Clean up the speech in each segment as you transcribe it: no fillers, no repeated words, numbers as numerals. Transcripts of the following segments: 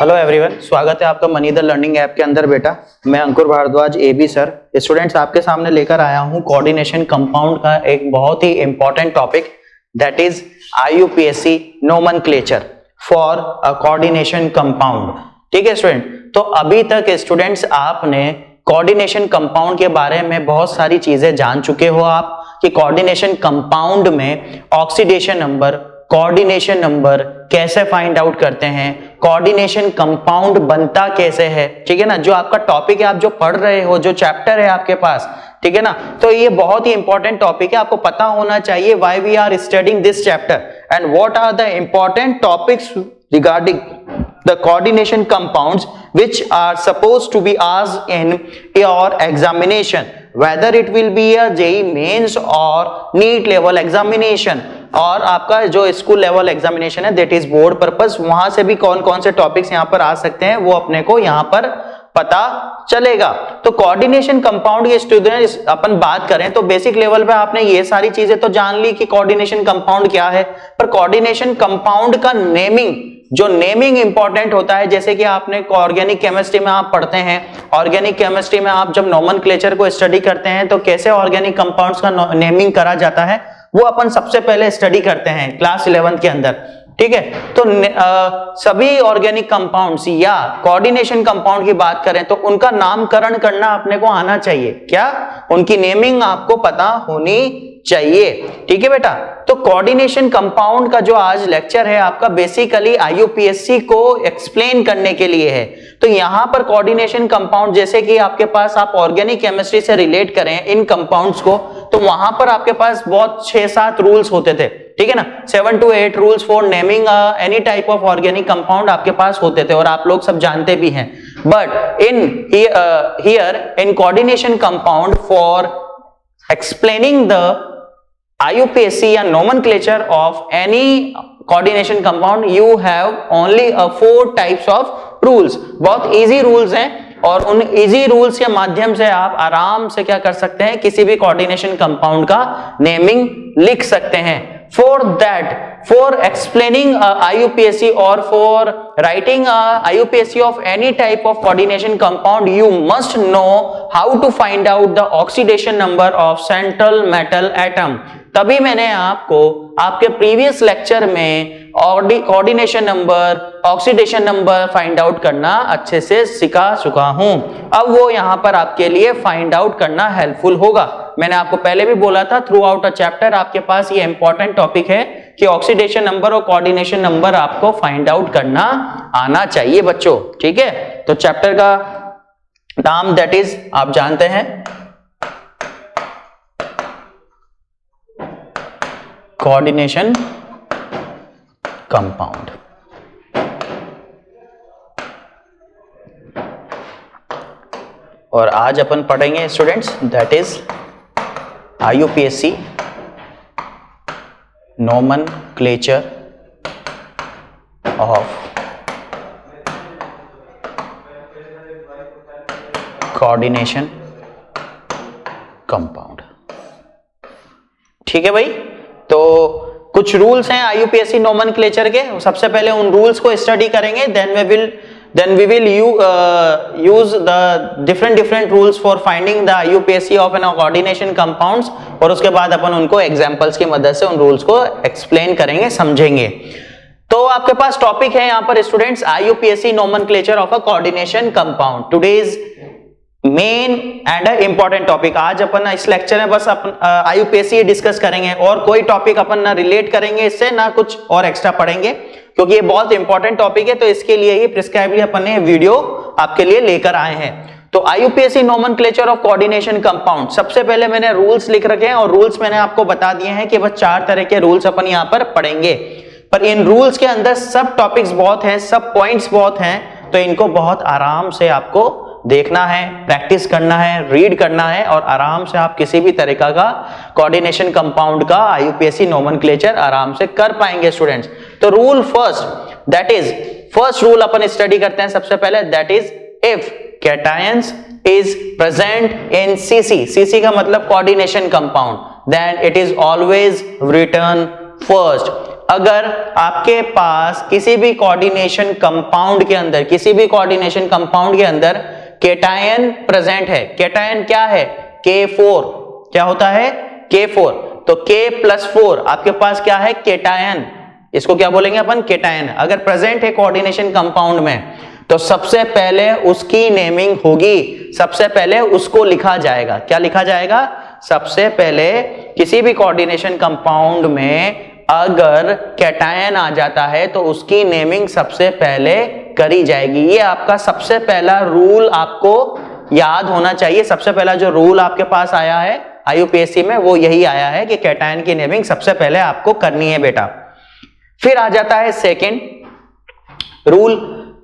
Hello everyone, स्वागत है आपका मनी द लर्निंग ऐप के अंदर। बेटा मैं अंकुर भारद्वाज एबी सर स्टूडेंट्स आपके सामने लेकर आया हूं कोऑर्डिनेशन कंपाउंड का एक बहुत ही important topic, that is IUPAC nomenclature for a coordination compound. ठीक है स्टूडेंट, तो अभी तक स्टूडेंट्स आपने कोऑर्डिनेशन कंपाउंड के बारे में बहुत सारी चीजें जान चुके हो आप कि कोऑर्डिनेशन कंपाउंड में ऑक्सीडेशन नंबर, कोऑर्डिनेशन नंबर कैसे फाइंड आउट करते हैं, कोऑर्डिनेशन कंपाउंड बनता कैसे है। ठीक है ना, जो आपका टॉपिक है, आप जो पढ़ रहे हो, जो चैप्टर है आपके पास, ठीक है ना, तो ये बहुत ही इंपॉर्टेंट टॉपिक है, आपको पता होना चाहिए why we are studying this chapter and what are the important topics regarding the coordination compounds which are supposed to be asked in your examination, whether it will be a JEE mains or NEET level examination और आपका जो school level examination है that is board purpose, वहां से भी कौन कौन से टॉपिक्स यहां पर आ सकते हैं वो अपने को यहां पर पता चलेगा। तो कोऑर्डिनेशन कंपाउंड के स्टूडेंट्स अपन बात करें तो बेसिक लेवल पे आपने ये सारी चीजें तो जान ली कि कोऑर्डिनेशन कंपाउंड क्या है, पर कोऑर्डिनेशन कंपाउंड का नेमिंग, जो नेमिंग इंपॉर्टेंट होता है, जैसे कि आपने ऑर्गेनिक केमिस्ट्री में आप पढ़ते हैं, ऑर्गेनिक केमिस्ट्री में आप जब नोमेनक्लेचर को स्टडी करते हैं तो कैसे ऑर्गेनिक कंपाउंड्स का नेमिंग करा जाता है वो अपन सबसे पहले स्टडी करते हैं क्लास 11 के अंदर। ठीक है, तो सभी ऑर्गेनिक कंपाउंड्स या कोऑर्डिनेशन कंपाउंड की बात करें तो उनका नामकरण करना अपने को आना चाहिए, क्या उनकी नेमिंग आपको पता होनी चाहिए। ठीक है बेटा, तो कोऑर्डिनेशन कंपाउंड का जो आज लेक्चर है आपका बेसिकली आईयूपीएससी को एक्सप्लेन करने के लिए है। तो यहां पर कोऑर्डिनेशन कंपाउंड, जैसे कि आपके पास आप ऑर्गेनिक केमिस्ट्री से रिलेट करें इन कंपाउंड्स को, तो वहां पर आपके पास बहुत 6-7 रूल्स होते थे। ठीक है ना, 7 to 8 rules for naming any type of organic compound आपके पास होते थे और आप लोग सब जानते भी हैं। But in here in coordination compound for explaining the IUPAC या nomenclature of any coordination compound you have only 4 types of rules। बहुत easy rules हैं और उन easy rules के माध्यम से आप आराम से क्या कर सकते हैं, किसी भी coordination compound का naming लिख सकते हैं। For that, for explaining IUPAC or for writing IUPAC of any type of coordination compound, you must know how to find out the oxidation number of central metal atom। तभी मैंने आपको आपके previous lecture में coordination number, oxidation number find out करना अच्छे से सिखा चुका हूं। अब वो यहां पर आपके लिए फाइंड आउट करना हेल्पफुल होगा। मैंने आपको पहले भी बोला था थ्रू आउट अ चैप्टर आपके पास ये इंपॉर्टेंट टॉपिक है कि ऑक्सीडेशन नंबर और कोऑर्डिनेशन नंबर आपको फाइंड आउट करना आना चाहिए बच्चों। ठीक है, तो चैप्टर का नाम दैट इज आप जानते हैं कोऑर्डिनेशन कंपाउंड। और आज अपन पढ़ेंगे students that is IUPAC nomenclature of coordination compound. ठीक है भाई, तो कुछ रूल्स हैं आईयूपीएससी नोमेनक्लेचर के, सबसे पहले उन रूल्स को स्टडी करेंगे, then we will use the different rules for finding the IUPAC of an coordination compounds और उसके बाद अपन उनको एग्जांपल्स की मदद से उन रूल्स को एक्सप्लेन करेंगे, समझेंगे। तो आपके पास टॉपिक है यहाँ पर students आईयूपीएससी nomenclature of a coordination compound. Today's main and important topic. आज अपन इस लेक्चर में बस अपन आईयूपीएससी डिस्कस करेंगे और कोई टॉपिक अपन ना रिलेट करेंगे इससे, ना कुछ और एक्स्ट्रा पढ़ेंगे, क्योंकि ये बहुत इंपॉर्टेंट टॉपिक है। तो इसके लिए ही प्रिस्क्राइबली अपन ने वीडियो आपके लिए लेकर आए हैं। तो आईयूपीएससी नोमेनक्लेचर ऑफ कोऑर्डिनेशन कंपाउंड, सबसे पहले मैंने रूल्स लिख रखे हैं और रूल्स मैंने आपको बता दिए हैं कि बस 4 तरह के रूल्स अपन यहाँ पर पढ़ेंगे। पर इन रूल्स के अंदर सब टॉपिक्स बहुत हैं, सब पॉइंट्स बहुत हैं, तो इनको बहुत आराम से आपको देखना है, प्रैक्टिस करना है, रीड करना है और आराम से आप किसी भी तरीका का कोऑर्डिनेशन कंपाउंड का आईयूपीएससी नोमेनक्लेचर आराम से कर पाएंगे स्टूडेंट्स। तो rule first, that is first rule upon study करते हैं सबसे पहले, that is if cations is present in CC, CC का मतलब coordination compound, then it is always written first। अगर आपके पास किसी भी कोऑर्डिनेशन कंपाउंड के अंदर केटायन प्रेजेंट है, केटायन क्या है, K4, क्या होता है, K4, तो K+4 आपके पास क्या है, केटायन, इसको क्या बोलेंगे अपन, केटायन। अगर प्रेजेंट है कोऑर्डिनेशन कंपाउंड में तो सबसे पहले उसकी नेमिंग होगी, सबसे पहले उसको लिखा जाएगा। क्या लिखा जाएगा, सबसे पहले किसी भी कोऑर्डिनेशन कंपाउंड में अगर कैटायन आ जाता है तो उसकी नेमिंग सबसे पहले करी जाएगी। ये आपका सबसे पहला रूल आपको याद होना चाहिए। सबसे पहला जो रूल आपके पास आया है IUPAC में वो यही आया है कि कैटायन की नेमिंग सबसे पहले आपको करनी है बेटा। फिर आ जाता है second rule,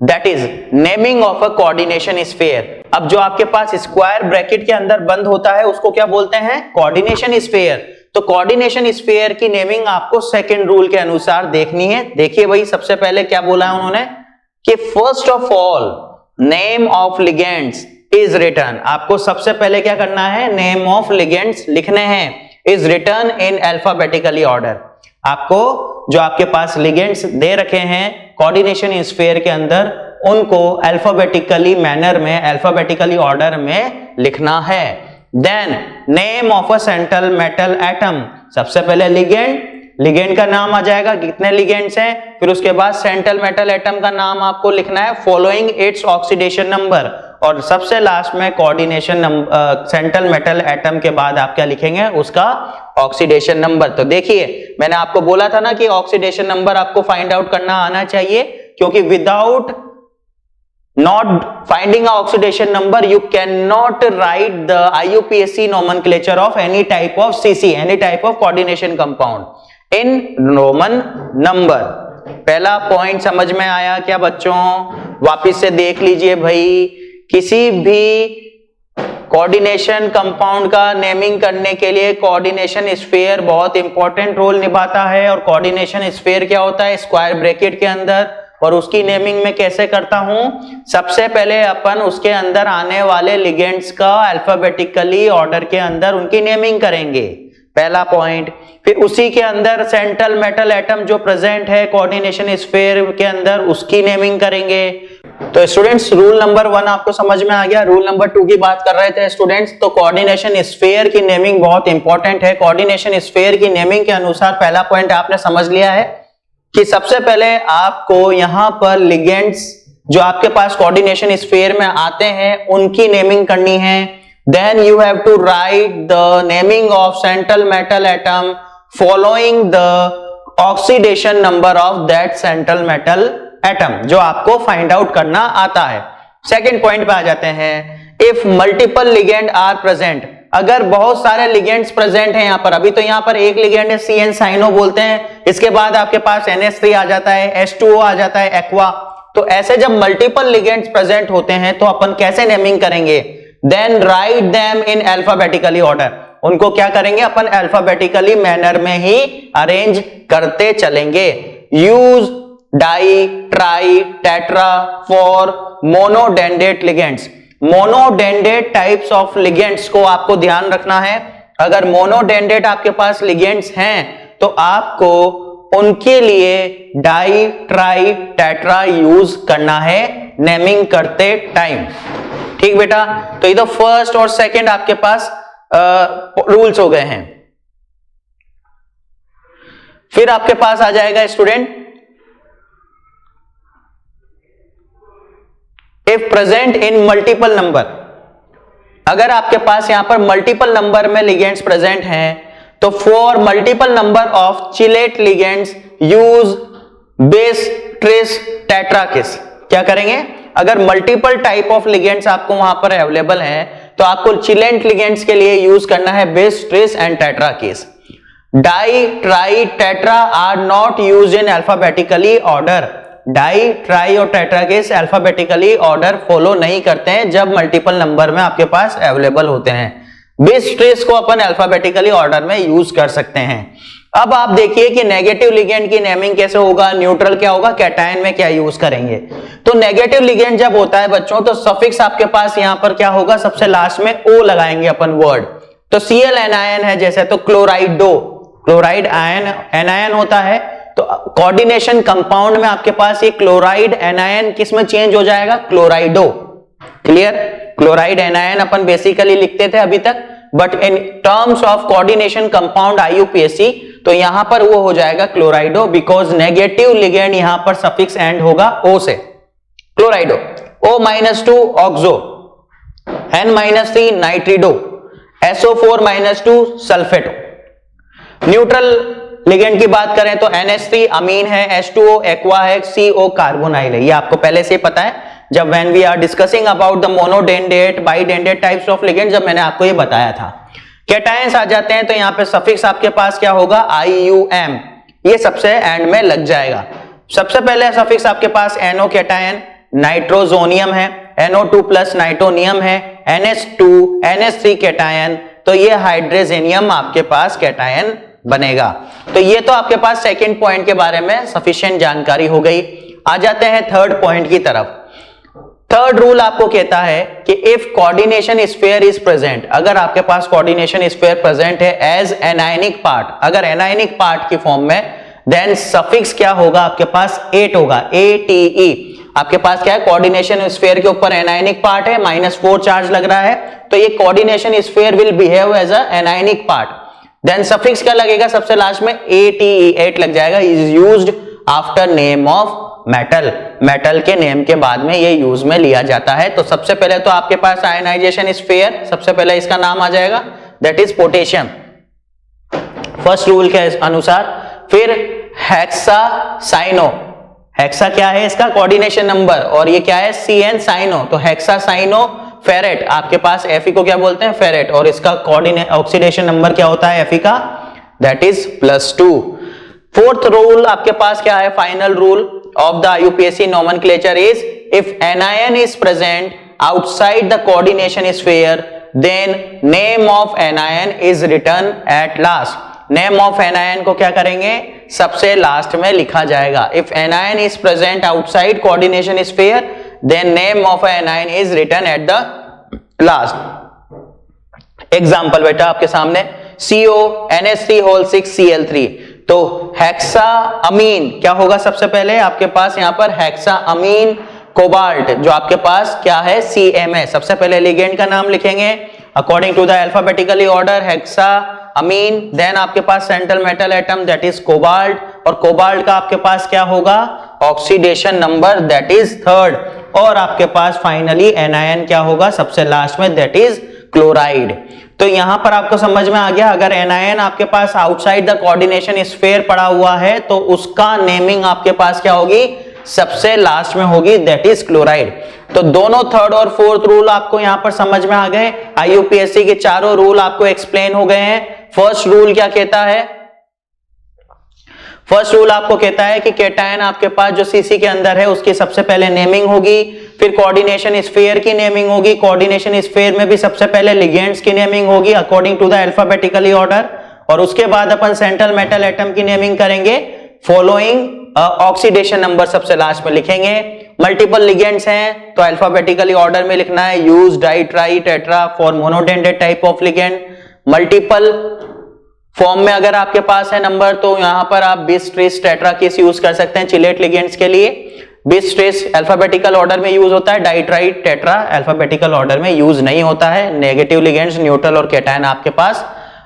that is naming of a coordination sphere. अब जो आपके पास स्क्वायर ब्रैकेट के अंदर बंद होता है उसको क्या बोलते हैं, कोऑर्डिनेशन स्फीयर। तो कोऑर्डिनेशन स्फीयर की नेमिंग आपको सेकंड रूल के अनुसार देखनी है। देखिए भाई, सबसे पहले क्या बोला है उन्होंने कि first of all name of ligands is written. आपको सबसे पहले क्या करना है, नेम ऑफ लिगेंड्स लिखने हैं, is written in alphabetically order. आपको जो आपके पास लिगेंड्स दे रखे हैं कोऑर्डिनेशन स्फीयर के अंदर उनको अल्फाबेटिकली मैनर में, अल्फाबेटिकली ऑर्डर में लिखना है। Then name of a central metal atom, सबसे पहले लिगेंड का नाम आ जाएगा, कितने लिगेंड्स हैं, फिर उसके बाद सेंट्रल मेटल एटम का नाम आपको लिखना है फॉलोइंग इट्स ऑक्सीडेशन नंबर, और सबसे लास्ट में कोऑर्डिनेशन सेंट्रल मेटल एटम के बाद आप क्या लिखेंगे, उसका ऑक्सीडेशन नंबर। तो देखिए मैंने आपको बोला था ना कि ऑक्सीडेशन नंबर आपको फाइंड आउट करना आना चाहिए, क्योंकि without not finding a oxidation number you cannot write the IUPAC nomenclature of any type of CC, any type of coordination compound in Roman number। पहला पॉइंट समझ में आया क्या बच्चों, वापिस से देख लीजिए भाई, किसी भी कोऑर्डिनेशन कंपाउंड का नेमिंग करने के लिए कोऑर्डिनेशन स्फीयर बहुत इंपॉर्टेंट रोल निभाता है। और कोऑर्डिनेशन स्फीयर क्या होता है, स्क्वायर ब्रैकेट के अंदर, और उसकी नेमिंग में कैसे करता हूं, सबसे पहले अपन उसके अंदर आने वाले लिगेंड्स का अल्फाबेटिकली ऑर्डर के अंदर उनकी नेमिंग करेंगे, पहला पॉइंट। फिर उसी के अंदर सेंट्रल मेटल एटम जो प्रेजेंट है कोऑर्डिनेशन स्फीयर के अंदर उसकी नेमिंग करेंगे। तो स्टूडेंट्स रूल नंबर 1 आपको समझ में आ गया। रूल नंबर 2 की बात कर रहे थे स्टूडेंट्स, तो कोऑर्डिनेशन स्फीयर की नेमिंग बहुत इंपॉर्टेंट है। कोऑर्डिनेशन स्फीयर की नेमिंग के अनुसार पहला पॉइंट आपने समझ लिया है कि सबसे पहले आपको यहां पर लिगेंड्स जो आपके पास कोऑर्डिनेशन स्फीयर में आते हैं उनकी नेमिंग करनी है। Then you have to write the naming of central metal atom following the oxidation number of that central metal atom, जो आपको फाइंड आउट करना आता है। सेकेंड पॉइंट पे आ जाते हैं, if multiple ligand are present, अगर बहुत सारे लिगेंड्स प्रेजेंट हैं यहां पर, अभी तो यहां पर एक लिगेंड है CN साइनो बोलते हैं, इसके बाद आपके पास NH3 आ जाता है, H2O आ जाता है, एक्वा। तो ऐसे जब मल्टीपल लिगेंड्स प्रेजेंट होते हैं तो अपन कैसे नेमिंग करेंगे, then write them in alphabetically order, उनको क्या करेंगे अपन अल्फाबेटिकली मैनर में ही अरेंज करते चलेंगे। Use di, tri, tetra for monodentate ligands. Monodentate types of ligands को आपको ध्यान रखना है। अगर मोनोडेंडेट आपके पास लिगेंड्स हैं तो आपको उनके लिए डाई, ट्राई, टेट्रा यूज करना है नेमिंग करते टाइम। ठीक बेटा, तो ये तो फर्स्ट और सेकंड आपके पास रूल्स हो गए हैं। फिर आपके पास आ जाएगा student, if present in multiple number, अगर आपके पास यहां पर मल्टीपल नंबर में लिगेंड्स प्रेजेंट हैं तो for multiple number of chelate ligands use बिस, ट्रिस, टेट्राकिस। क्या करेंगे, अगर मल्टीपल टाइप ऑफ लिगेंड्स आपको वहां पर अवेलेबल हैं तो आपको चिलेंट लिगेंड्स के लिए यूज करना है bis, tris and tetrakis. Di, tri, tetra are not used in alphabetically order. Di, tri और टेट्राकिस अल्फाबेटिकली ऑर्डर फॉलो नहीं करते हैं जब मल्टीपल नंबर में आपके पास अवेलेबल होते हैं। बिस, ट्रिस को अपन अल्फाबेटिकली ऑर्डर में यूज कर सकते हैं। अब आप देखिए कि नेगेटिव लिगेंड की नेमिंग कैसे होगा, न्यूट्रल क्या होगा, कैटायन में क्या यूज करेंगे। तो नेगेटिव लिगेंड जब होता है बच्चों तो सफिक्स आपके पास यहां पर क्या होगा, सबसे लास्ट में ओ लगाएंगे अपन वर्ड। तो Cl एनायन है जैसे, तो क्लोराइडो, क्लोराइड आयन एनायन होता है तो कोऑर्डिनेशन कंपाउंड में आपके पास ये क्लोराइड एनायन किस में चेंज हो जाएगा, क्लोराइडो। क्लियर, क्लोराइड एनायन अपन बेसिकली लिखते थे अभी तक, but in terms of coordination compound IUPAC तो यहां पर वो हो जाएगा क्लोराइडो, बिकॉज नेगेटिव लिगेंड यहां पर सफिक्स एंड होगा ओ से, क्लोराइडो। O-2 oxo, N-3 नाइट्रिडो, SO4-2 सल्फेटो। Neutral ligand की बात करें तो NH3 अमीन है, H2O एक्वा है, CO कार्बोनाइल है। ये आपको पहले से पता है जब when we are discussing about the monodentate, bidentate types of ligands, जब मैंने आपको ये बताया था। कैटायंस आ जाते हैं तो यहाँ पे सफिक्स आपके पास क्या होगा, IUM, ये सबसे एंड में लग जाएगा। सबसे पहले सफिक्स आपके पास NO कैटायन, नाइट्रोजोनियम है, NO2+ नाइट्रोनियम है, NH2, NH3 कैटायन, तो ये हाइड्रोजेनियम आपके पास कैटायन बनेगा। तो ये तो आपके पास सेकंड पॉइंट के बारे में सफिशिएंट जानकारी हो गई। आ जाते हैं थर्ड पॉइंट की तरफ। थर्ड रूल आपको कहता है कि if coordination sphere is present, अगर आपके पास कोऑर्डिनेशन स्फीयर प्रेजेंट है एज एनायनिक पार्ट, अगर एनायनिक पार्ट की फॉर्म में, देन सफिक्स क्या होगा आपके पास, एट होगा, ATE। आपके पास क्या है, कोऑर्डिनेशन स्फीयर के ऊपर एनायनिक पार्ट है, -4 चार्ज लग रहा है, तो ये coordination sphere will behave as a anionic part. Then suffix क्या लगेगा सबसे लास्ट में, ATE, 8 लग जाएगा। Is used after name of metal, metal के नेम के बाद में ये यूज में लिया जाता है। तो सबसे पहले तो आपके पास आयनाइजेशन स्फीयर, सबसे पहले इसका नाम आ जाएगा, that is potassium, first rule के अनुसार। फिर हेक्सासाइनो, हेक्सा क्या है इसका कोऑर्डिनेशन नंबर, और ये क्या है, CN साइनो, तो हेक्सासाइनो फेरेट, आपके पास Fe को क्या बोलते हैं, फेरेट, और इसका ऑक्सीडेशन नंबर क्या होता है Fe का, दैट इज +2। फोर्थ रूल आपके पास क्या है, final rule of the IUPAC nomenclature is if anion is present outside the coordination sphere then name of anion is written at last। name of anion को क्या करेंगे, सबसे last में लिखा जाएगा। if anion is present outside coordination sphere then name of anion is written at the last। Example बेटा आपके सामने, CO NH3(6Cl3), तो हेक्सा अमीन क्या होगा सबसे पहले आपके पास यहाँ पर, हेक्सा अमीन कोबाल्ट, जो आपके पास क्या है, CMA। सबसे पहले लिगेंड का नाम लिखेंगे according to the alphabetically order, hexa amine, then आपके पास central metal atom that is cobalt, और कोबाल्ट का आपके पास क्या होगा, oxidation number that is 3rd, और आपके पास फाइनली एनायन क्या होगा सबसे लास्ट में, दैट इज क्लोराइड। तो यहां पर आपको समझ में आ गया, अगर एनायन आपके पास आउटसाइड द कोऑर्डिनेशन स्फीयर पड़ा हुआ है तो उसका नेमिंग आपके पास क्या होगी, सबसे लास्ट में होगी, दैट इज क्लोराइड। तो दोनों थर्ड और फोर्थ रूल आपको यहां पर समझ में आ गए। आईयूपीएससी के चारों रूल आपको एक्सप्लेन हो गए हैं। फर्स्ट रूल क्या कहता है, फर्स्ट रूल आपको कहता है कि कैटायन आपके पास जो सीसी के अंदर है उसकी सबसे पहले नेमिंग होगी, फिर कोऑर्डिनेशन स्फीयर की नेमिंग होगी, कोऑर्डिनेशन स्फीयर में भी सबसे पहले लिगेंड्स की नेमिंग होगी according to the alphabetically order, और उसके बाद अपन सेंट्रल मेटल एटम की नेमिंग करेंगे फॉलोइंग ऑक्सीडेशन नंबर सबसे लास्ट में लिखेंगे। मल्टीपल लिगेंड्स हैं तो अल्फाबेटिकली ऑर्डर में लिखना है, use, di, tri, tetra for monodentate type of ligand. Multiple form में अगर आपके पास है नंबर तो यहां पर आप बिस, ट्रिस, टेट्रा किस यूज कर सकते हैं चिलेट लिगेंड्स के लिए। बिस, ट्रिस अल्फाबेटिकल ऑर्डर में यूज होता है, di, tri, tetra alphabetical order में यूज नहीं होता है। नेगेटिव लिगेंड्स न्यूट्रल और कैटायन आपके पास,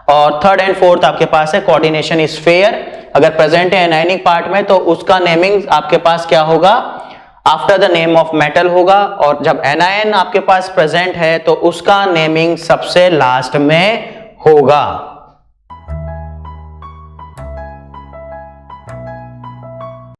और थर्ड एंड फोर्थ आपके पास है कोऑर्डिनेशन स्फीयर, अगर प्रेजेंट है एनायनिक पार्ट में तो उसका नेमिंग आपके पास क्या होगा, after the name of metal होगा, और जब एनायन आपके पास प्रेजेंट है तो उसका नेमिंग सबसे लास्ट में होगा।